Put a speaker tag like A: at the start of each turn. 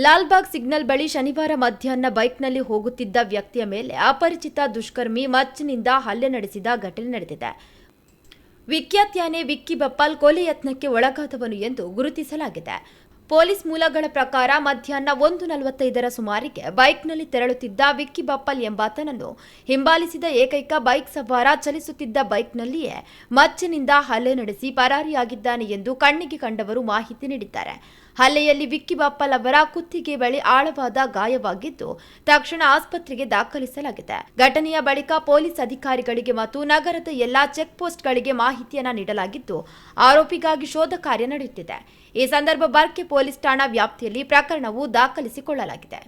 A: Lalbagh signal ಬಳಿ ಶನಿವಾರ ಮಧ್ಯಾಹ್ನ ಬೈಕ್ನಲ್ಲಿ ಹೋಗುತ್ತಿದ್ದ ವ್ಯಕ್ತಿಯ ಮೇಲೆ ಅಪರಿಚಿತ ದುಷ್ಕರ್ಮಿ ಮಚ್ಚಿನಿಂದ ಹಲ್ಲೆ ನಡೆಸಿದ ಘಟನೆ ನಡೆದಿದೆ. ವಿಖ್ಯಾತ್ಯಾನೆ ವಿಕ್ಕಿ ಬಪ್ಪಲ್ ಕೊಲೆ ಯತ್ನಕ್ಕೆ ಒಳಗಾದವನು ಎಂದು ಗುರುತಿಸಲಾಗಿದೆ. ಪೊಲೀಸ್ ಮೂಲಗಳ ಪ್ರಕಾರ ಮಧ್ಯಾಹ್ನ 1:45ರ ಸುಮಾರಿಗೆ ಬೈಕ್ನಲ್ಲಿ ತೆರಳುತ್ತಿದ್ದ ವಿಕ್ಕಿ ಬಪ್ಪಲ್ ಎಂಬಾತನನ್ನು ಹಿಂಬಾಲಿಸಿದ ಏಕೈಕ ಬೈಕ್ ಸವಾರ ಚಲಿಸುತ್ತಿದ್ದ ಬೈಕ್ನಲ್ಲಿಯೇ ಮಚ್ಚಿನಿಂದ ಹಲ್ಲೆ ನಡೆಸಿ ಪರಾರಿಯಾಗಿದ್ದಾನೆ ಎಂದು ಕಣ್ಣಿಗೆ ಕಂಡವರು ಮಾಹಿತಿ ನೀಡಿದ್ದಾರೆ. ಹಲ್ಲೆಯಲ್ಲಿ ವಿಕ್ಕಿ ಬಪ್ಪಲ್ ಅವರ ಕುತ್ತಿಗೆ ಬಳಿ ಆಳವಾದ ಗಾಯವಾಗಿದ್ದು ತಕ್ಷಣ ಆಸ್ಪತ್ರೆಗೆ ದಾಖಲಿಸಲಾಗಿದೆ. ಘಟನೆಯ ಬಳಿಕ ಪೊಲೀಸ್ ಅಧಿಕಾರಿಗಳಿಗೆ ಮತ್ತು ನಗರದ ಎಲ್ಲಾ ಚೆಕ್ ಪೋಸ್ಟ್ಗಳಿಗೆ ಮಾಹಿತಿಯನ್ನ ನೀಡಲಾಗಿದ್ದು ಆರೋಪಿಗಾಗಿ ಶೋಧ ಕಾರ್ಯ ನಡೆಯುತ್ತಿದೆ. ಈ ಸಂದರ್ಭ ಬರ್ಕೆ ಪೊಲೀಸ್ ಠಾಣಾ ವ್ಯಾಪ್ತಿಯಲ್ಲಿ ಪ್ರಕರಣವು ದಾಖಲಿಸಿಕೊಳ್ಳಲಾಗಿದೆ.